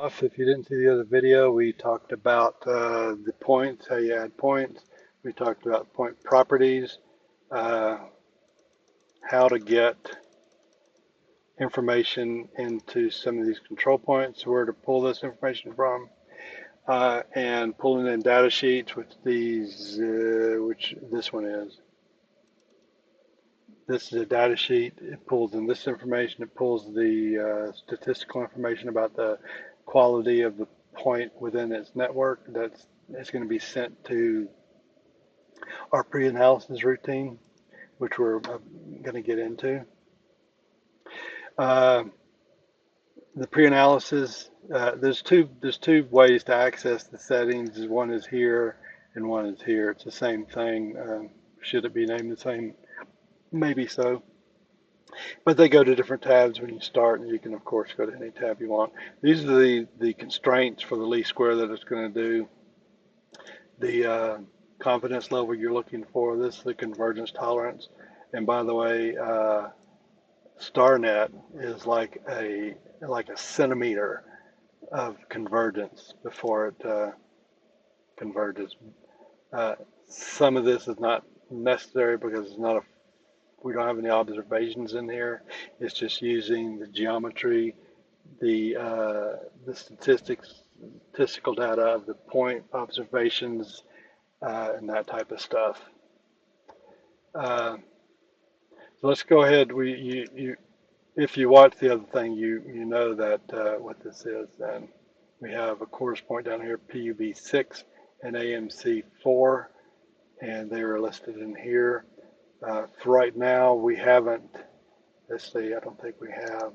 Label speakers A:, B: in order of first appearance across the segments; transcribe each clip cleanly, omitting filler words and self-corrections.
A: If you didn't see the other video, we talked about the points, how you add points. We talked about point properties, uh, how to get information into some of these control points, where to pull this information from, and pulling in data sheets, which this one is. This is a data sheet. It pulls in this information. It pulls the statistical information about the quality of the point within its network. It's going to be sent to our pre-analysis routine, which we're going to get into. Uh, the pre-analysis, there's two ways to access the settings. One is here and one is here. It's the same thing. Should it be named the same? Maybe so. But they go to different tabs when you start, and you can, of course, go to any tab you want. These are the constraints for the least square that it's going to do. The confidence level you're looking for. This is the convergence tolerance. And by the way, StarNet is like a centimeter of convergence before it converges. Some of this is not necessary because it's not a we don't have any observations in here. It's just using the geometry, the statistical data of the point observations, and that type of stuff. So let's go ahead. If you watch the other thing, you know that what this is. Then we have a course point down here, PUB6 and AMC4, and they are listed in here. For right now, we haven't, let's see, I don't think we have,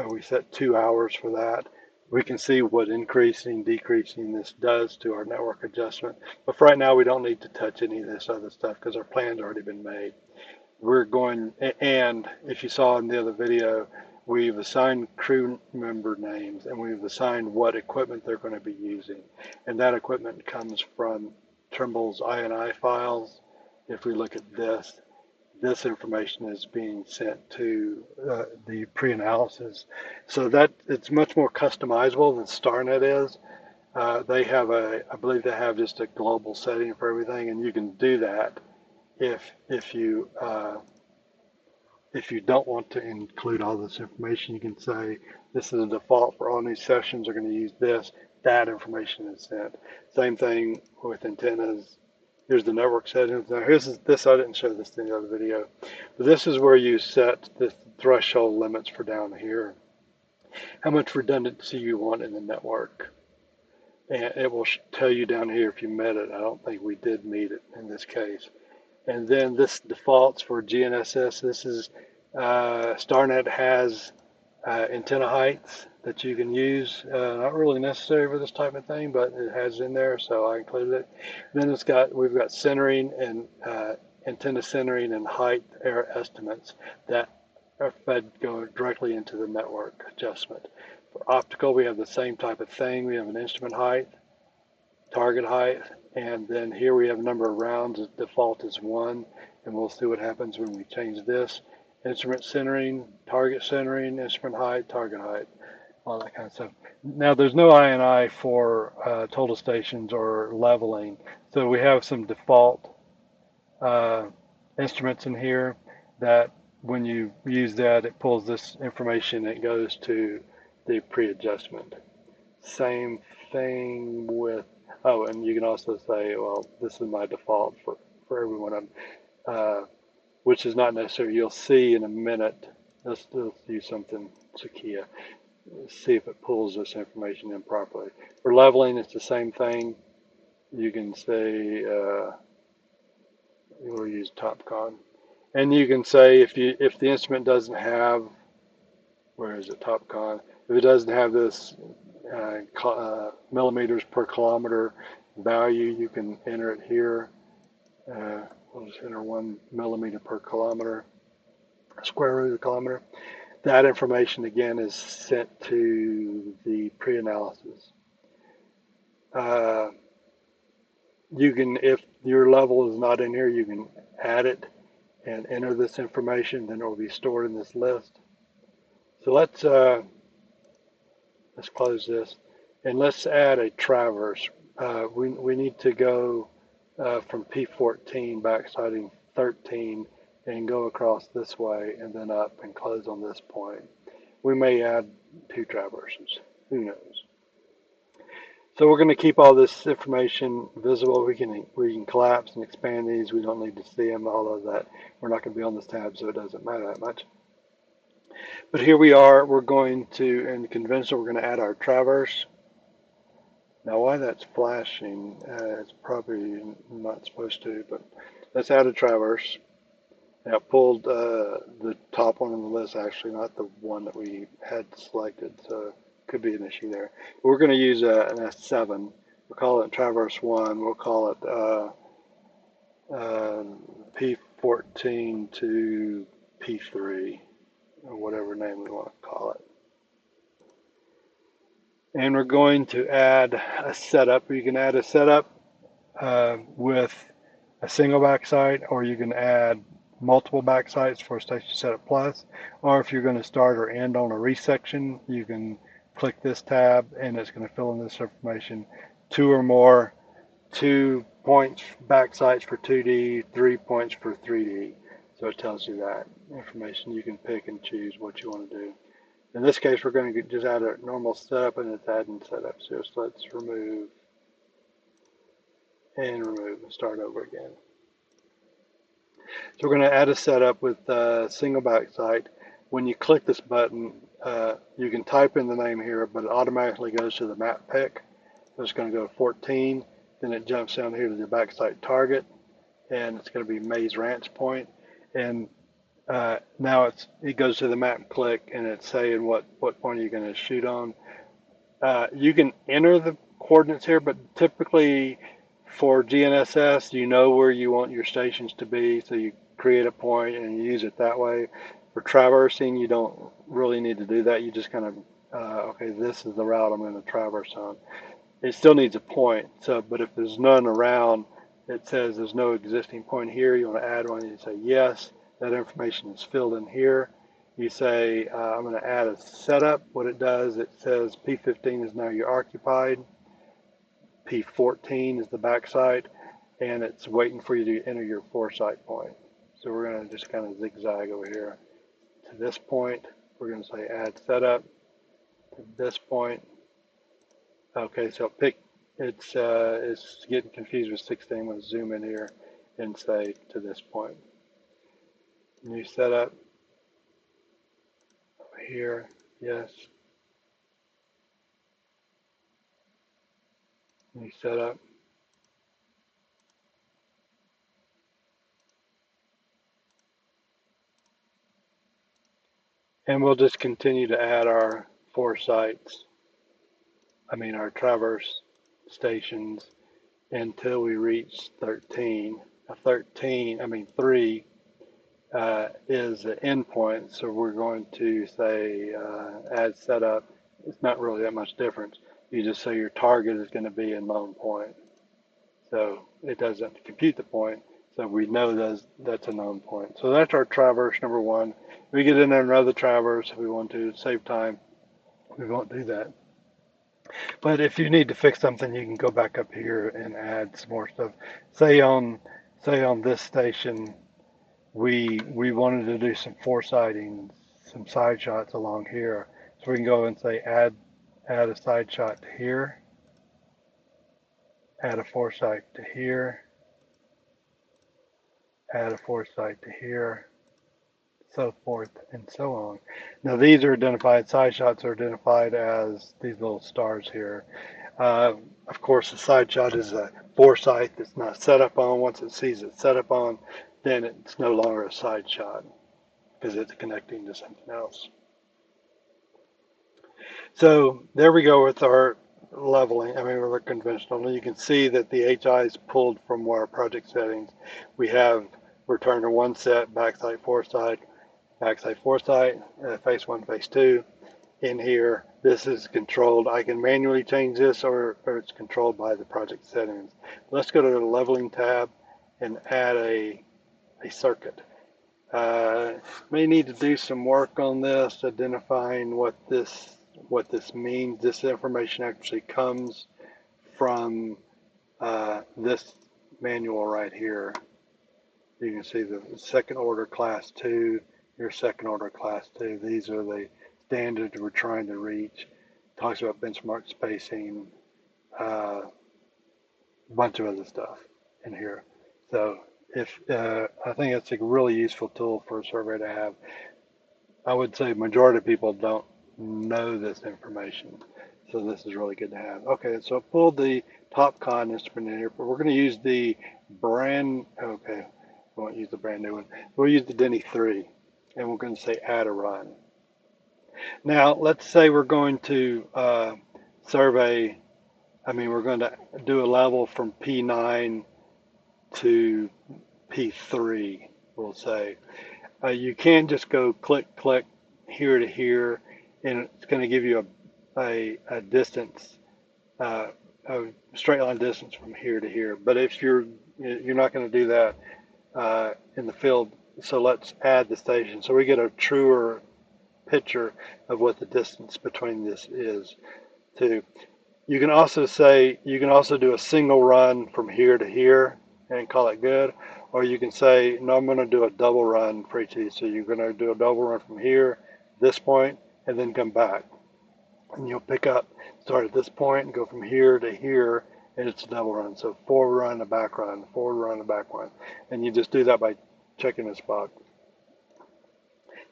A: we set 2 hours for that. We can see what increasing, decreasing this does to our network adjustment. But for right now, we don't need to touch any of this other stuff because our plan's already been made. We're going, and if you saw in the other video, we've assigned crew member names and we've assigned what equipment they're going to be using. And that equipment comes from Trimble's INI files. If we look at this information is being sent to the pre-analysis. So that it's much more customizable than StarNet is. I believe they have just a global setting for everything, and you can do that if you don't want to include all this information. You can say this is a default for all these sessions are going to use this. That information is sent. Same thing with antennas. Here's the network settings. Now here's this, I didn't show this in the other video, but this is where you set the threshold limits for down here. How much redundancy you want in the network. And it will tell you down here if you met it. I don't think we did meet it in this case. And then this defaults for GNSS. This is, StarNet has antenna heights that you can use. Not really necessary for this type of thing, but it has in there, so I included it. And then we've got centering and antenna centering and height error estimates that are go directly into the network adjustment. For optical, we have the same type of thing. We have an instrument height, target height, and then here we have a number of rounds. The default is 1, and we'll see what happens when we change this. Instrument centering, target centering, instrument height, target height, all that kind of stuff. Now there's no INI for total stations or leveling, so we have some default instruments in here that when you use that, it pulls this information and it goes to the pre-adjustment. Same thing with, oh, and you can also say, well, this is my default for every one of them. Which is not necessary. You'll see in a minute. Let's use something Sakia. See if it pulls this information in properly. For leveling, it's the same thing. You can say we'll use TopCon, and you can say if the instrument doesn't have, where is it, TopCon? If it doesn't have this millimeters per kilometer value, you can enter it here. We'll just enter 1 millimeter per kilometer, square root of a kilometer. That information again is sent to the pre-analysis. You can, if your level is not in here, you can add it and enter this information, then it will be stored in this list. So let's close this and let's add a traverse. We need to go from P14 backsiding 13 and go across this way and then up and close on this point. We may add 2 traverses. Who knows? So we're going to keep all this information visible. We can collapse and expand these. We don't need to see them. All of that. We're not going to be on this tab, so it doesn't matter that much. But here we are. We're going to, in conventional, we're going to add our traverse. Now, why that's flashing, it's probably not supposed to, but let's add a traverse. Now, it pulled the top one on the list, actually, not the one that we had selected, so could be an issue there. We're going to use an S7. We'll call it Traverse 1. We'll call it P14 to P3, or whatever name we want to call it. And we're going to add a setup. You can add a setup with a single backside, or you can add multiple backsides for Station Setup Plus. Or if you're going to start or end on a resection, you can click this tab and it's going to fill in this information. 2 or more, 2 points backsides for 2D, 3 points for 3D. So it tells you that information. You can pick and choose what you want to do. In this case, we're going to just add a normal setup and it's adding setup. So let's remove and remove and start over again. So we're going to add a setup with a single backside. When you click this button, you can type in the name here, but it automatically goes to the map pick. So it's going to go to 14, then it jumps down here to the backside target, and it's going to be Maze Ranch Point. And now it goes to the map click, and it's saying what point are you going to shoot on. You can enter the coordinates here, but typically for GNSS, you know where you want your stations to be, so you create a point and you use it that way. For traversing, you don't really need to do that. You just kind of, okay, this is the route I'm going to traverse on. It still needs a point, but if there's none around, it says there's no existing point here. You want to add one, you say yes. That information is filled in here. You say, I'm going to add a setup. What it does, it says P15 is now your occupied. P14 is the backside, and it's waiting for you to enter your foresight point. So we're going to just kind of zigzag over here to this point. We're going to say add setup to this point. Okay, so it's getting confused with 16. I'm going to zoom in here and say to this point. New setup over here, yes. New setup. And we'll just continue to add our our traverse stations until we reach 13. 3 is the endpoint, so we're going to say add setup. It's not really that much difference. You just say your target is going to be a known point. So it doesn't compute the point, so we know that's a known point. So that's our traverse number 1. We get in there another traverse if we want to save time. We won't do that. But if you need to fix something, you can go back up here and add some more stuff. Say on this station, we wanted to do some foresighting, some side shots along here. So we can go and say add a side shot to here, add a foresight to here, add a foresight to here, so forth and so on. Now these are identified, side shots are identified as these little stars here. Of course, the side shot is a foresight that's not set up on. Once it sees it's set up on, then it's no longer a side shot because it's connecting to something else. So there we go with our leveling. We're conventional. You can see that the HI is pulled from our project settings. We have return to 1 set, backside foresight, phase 1, phase 2. In here, this is controlled. I can manually change this, or it's controlled by the project settings. Let's go to the leveling tab and add a circuit. May need to do some work on this, identifying what this means. This information actually comes from this manual right here. You can see the second order class 2, your second order class 2. These are the standards we're trying to reach. Talks about benchmark spacing, a bunch of other stuff in here. So if I think it's a really useful tool for a survey to have. I would say majority of people don't know this information, so this is really good to have. Okay, so I pulled the TopCon instrument in here, but we're going to use the okay, we won't use the brand new one. We'll use the Denny 3, and we're going to say add a run. Now, let's say we're going to survey, we're going to do a level from P9 to P3, we'll say. You can just go click here to here, and it's going to give you a distance, a straight line distance from here to here. But if you're not going to do that in the field, so let's add the station so we get a truer picture of what the distance between this is. Too. You can also do a single run from here to here and call it good. Or you can say, no, I'm going to do a double run for each of these. So you're going to do a double run from here, this point, and then come back. And you'll pick up, start at this point, and go from here to here, and it's a double run. So forward run, a back run, forward run, a back run. And you just do that by checking this box.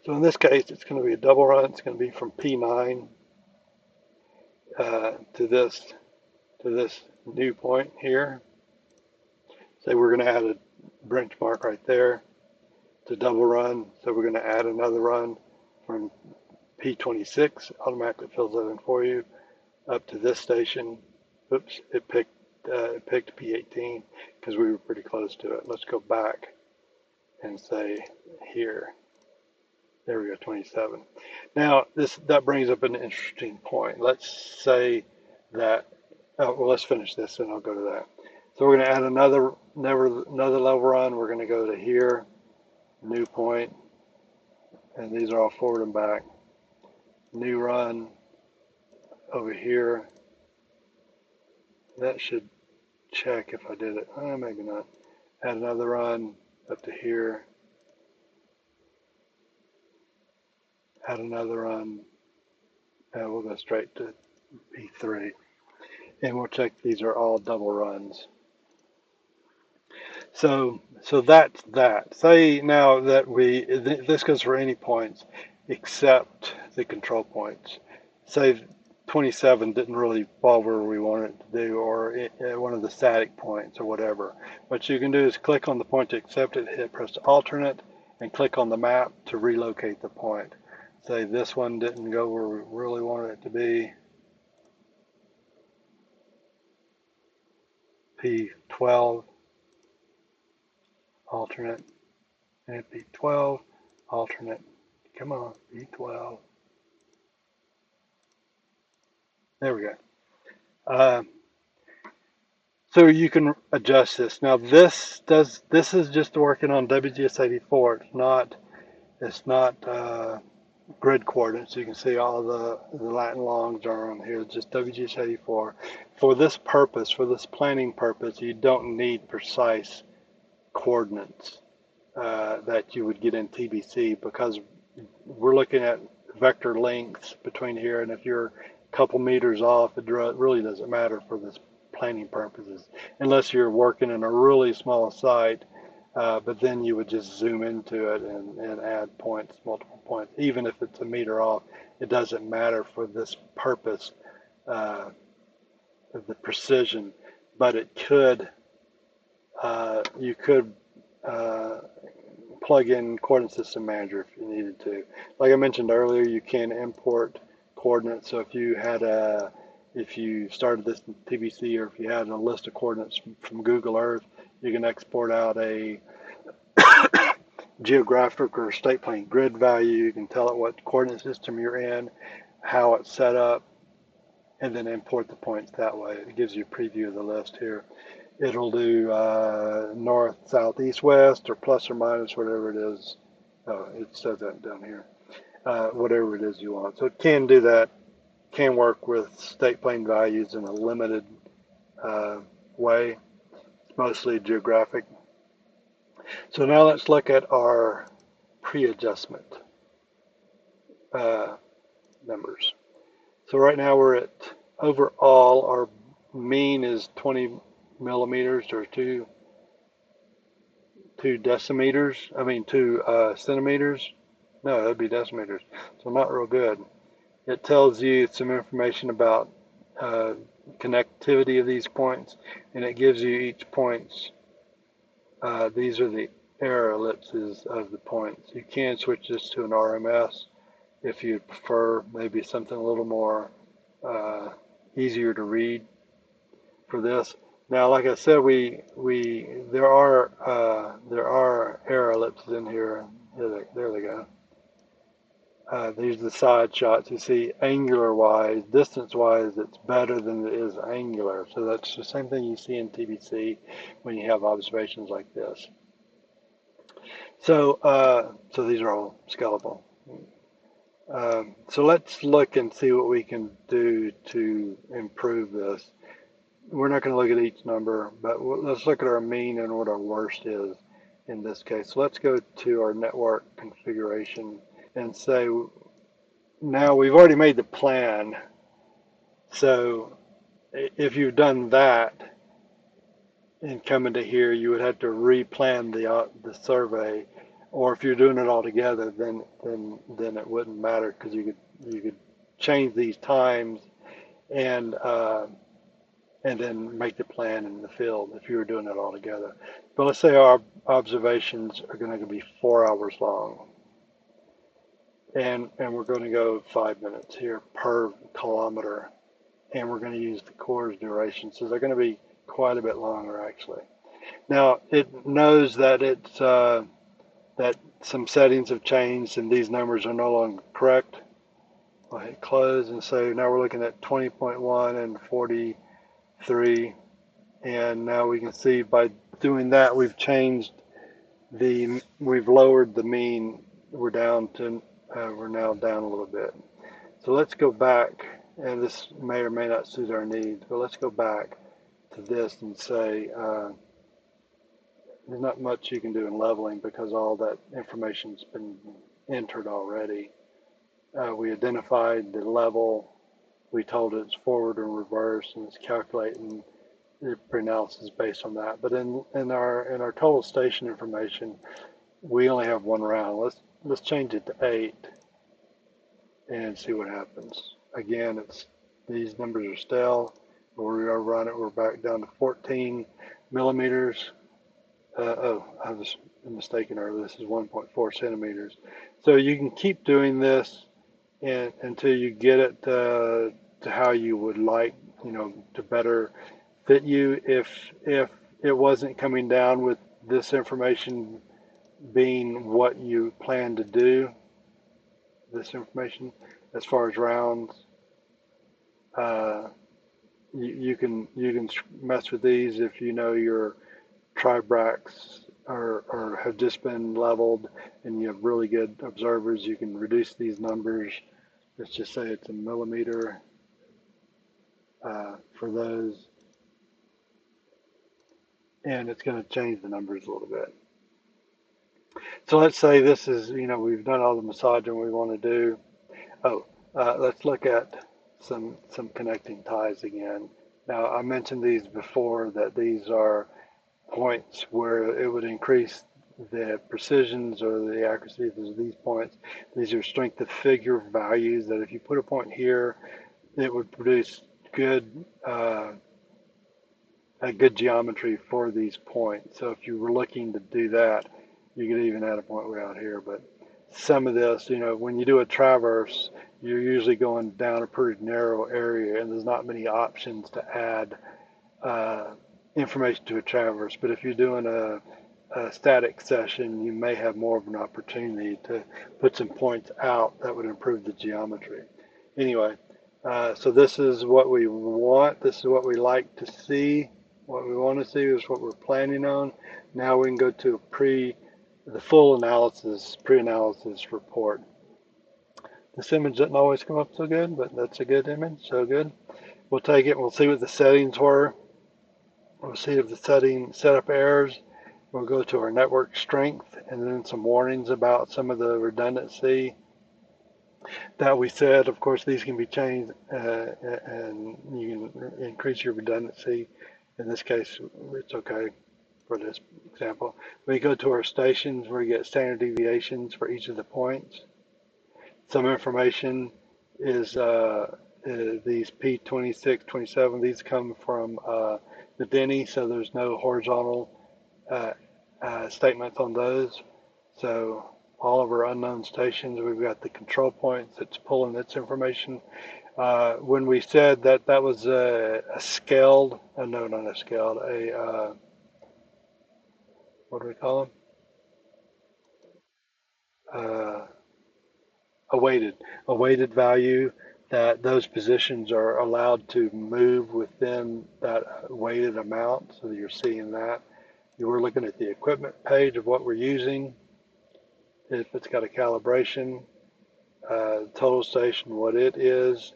A: So in this case, it's going to be a double run. It's going to be from P9 to this new point here. Say we're going to add a benchmark right there. It's a double run, so we're going to add another run from P26. Automatically fills that in for you up to this station. Oops, it picked P18 because we were pretty close to it. Let's go back and say here. There we go, 27. Now that brings up an interesting point. Let's say that. Well, let's finish this, and I'll go to that. So we're going to add another level run. We're going to go to here, new point, and these are all forward and back. New run over here. That should check if I did it. Maybe not. Add another run up to here. Add another run. We'll go straight to P3. And we'll check these are all double runs. So that's that. Say now that this goes for any points except the control points. Say 27 didn't really fall where we wanted it to do, or one of the static points or whatever. What you can do is click on the point to accept it, press alternate, and click on the map to relocate the point. Say this one didn't go where we really wanted it to be. P12. Alternate, and P12, alternate, come on, P12. There we go. So you can adjust this. Now this is just working on WGS84. It's not grid coordinates. You can see all the Latin longs are on here. It's just WGS84. For this purpose, for this planning purpose, you don't need precise coordinates that you would get in TBC, because we're looking at vector lengths between here, and if you're a couple meters off, it really doesn't matter for this planning purposes, unless you're working in a really small site, but then you would just zoom into it and add points, multiple points. Even if it's a meter off, it doesn't matter for this purpose of the precision, but it could you could plug in Coordinate System Manager if you needed to. Like I mentioned earlier, you can import coordinates. So if you started this in TBC, or if you had a list of coordinates from Google Earth, you can export out a geographic or state plane grid value. You can tell it what coordinate system you're in, how it's set up, and then import the points that way. It gives you a preview of the list here. It'll do north, south, east, west, or plus or minus, whatever it is Oh, it says that down here. Whatever it is you want. So it can do that, can work with state plane values in a limited uh, way. It's mostly geographic. So now let's look at our pre-adjustment uh, numbers. So right now we're at overall, our mean is 20 millimeters or two decimeters. I mean, 2 centimeters. No, that'd be decimeters. So not real good. It tells you some information about uh, connectivity of these points, and it gives you each points. These are the error ellipses of the points. You can switch this to an RMS if you prefer, maybe something a little more uh, easier to read for this. Now, like I said, there are error ellipses in here. There they go. These are the side shots. You see, angular wise, distance wise, it's better than it is angular. So that's the same thing you see in TBC when you have observations like this. So these are all scalable. So let's look and see what we can do to improve this. We're not going to look at each number, but let's look at our mean and what our worst is in this case. So let's go to our network configuration and say, now we've already made the plan. So if you've done that and come into here, you would have to replan the survey. Or if you're doing it all together, then it wouldn't matter because you could change these times and then make the plan in the field if you were doing it all together. But let's say our observations are going to be 4 hours long, and we're going to go 5 minutes here per kilometer, and we're going to use the core's duration, so they're going to be quite a bit longer actually. Now it knows that it's that some settings have changed and these numbers are no longer correct. I'll hit close and say now we're looking at 20.1 and 43, and now we can see by doing that we've lowered the mean. We're now down a little bit. So let's go back, and this may or may not suit our needs, but let's go back to this and say there's not much you can do in leveling because all that information's been entered already. We identified the level, we told it it's forward and reverse, and it's calculating the pre-analysis based on that. But in our total station information, we only have one round. Let's change it to 8 and see what happens. Again, these numbers are stale. We're run it. We're back down to 14 millimeters. I was mistaken earlier. This is 1.4 centimeters. So you can keep doing this until you get it to how you would like, to better fit you. If it wasn't coming down with this information being what you plan to do, this information as far as rounds, you can mess with these if you know your tribrachs or have just been leveled and you have really good observers. You can reduce these numbers. Let's just say it's a millimeter for those, and it's going to change the numbers a little bit. So let's say this is, we've done all the massaging we want to do. Let's look at some connecting ties again. Now, I mentioned these before, that these are points where it would increase the precisions or the accuracy of these points. These are strength of figure values that if you put a point here, it would produce a good geometry for these points. So if you were looking to do that, you could even add a point way out here. But some of this, when you do a traverse, you're usually going down a pretty narrow area, and there's not many options to add information to a traverse. But if you're doing a static session, you may have more of an opportunity to put some points out that would improve the geometry. Anyway, so this is what we want. This is what we like to see. What we want to see is what we're planning on. Now we can go to a the full analysis, pre-analysis report. This image doesn't always come up so good, but that's a good image, so good. We'll take it and we'll see what the settings were. We'll see if the setup errors. We'll go to our network strength and then some warnings about some of the redundancy that we said. Of course, these can be changed and you can increase your redundancy. In this case, it's okay for this example. We go to our stations where we get standard deviations for each of the points. Some information is these P26, 27, these come from the Denny, so there's no horizontal statements on those. So all of our unknown stations, we've got the control points that's pulling its information. When we said that that was a scaled, no, not a scaled, what do we call them? Uh, a weighted value, that those positions are allowed to move within that weighted amount, so that you're seeing that. You were looking at the equipment page of what we're using. If it's got a calibration, total station, what it is,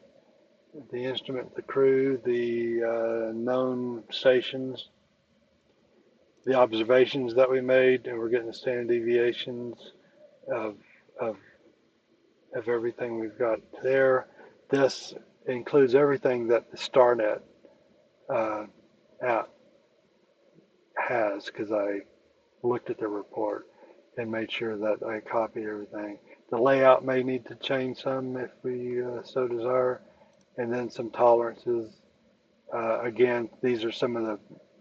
A: the instrument, the crew, the known stations, the observations that we made, and we're getting the standard deviations of, of, of everything we've got there. This includes everything that the StarNet uh, app has, because I looked at the report and made sure that I copied everything. The layout may need to change some if we so desire, and then some tolerances. Again, these are some of the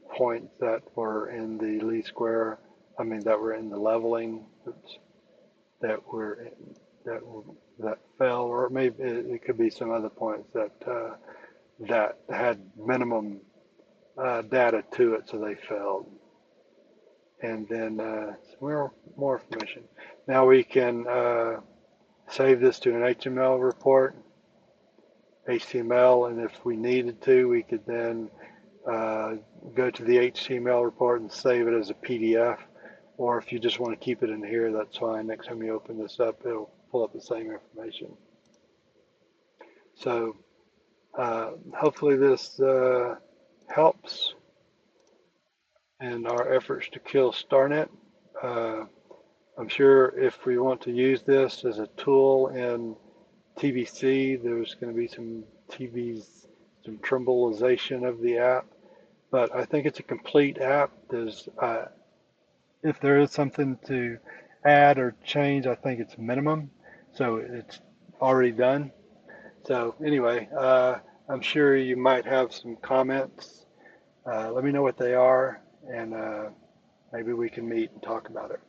A: points that were in the least square, that were in the leveling, oops, that were that that fell, or maybe it could be some other points that had minimum data to it, so they failed. And then more information. Now we can save this to an HTML report, HTML, and if we needed to, we could then go to the HTML report and save it as a PDF. Or if you just want to keep it in here, that's fine. Next time you open this up, it'll pull up the same information. So hopefully this helps in our efforts to kill StarNet. Uh, I'm sure if we want to use this as a tool in TBC, there's going to be some some trembleization of the app, but I think it's a complete app. If there is something to add or change, I think it's minimum, so it's already done. So anyway, I'm sure you might have some comments. Let me know what they are, and maybe we can meet and talk about it.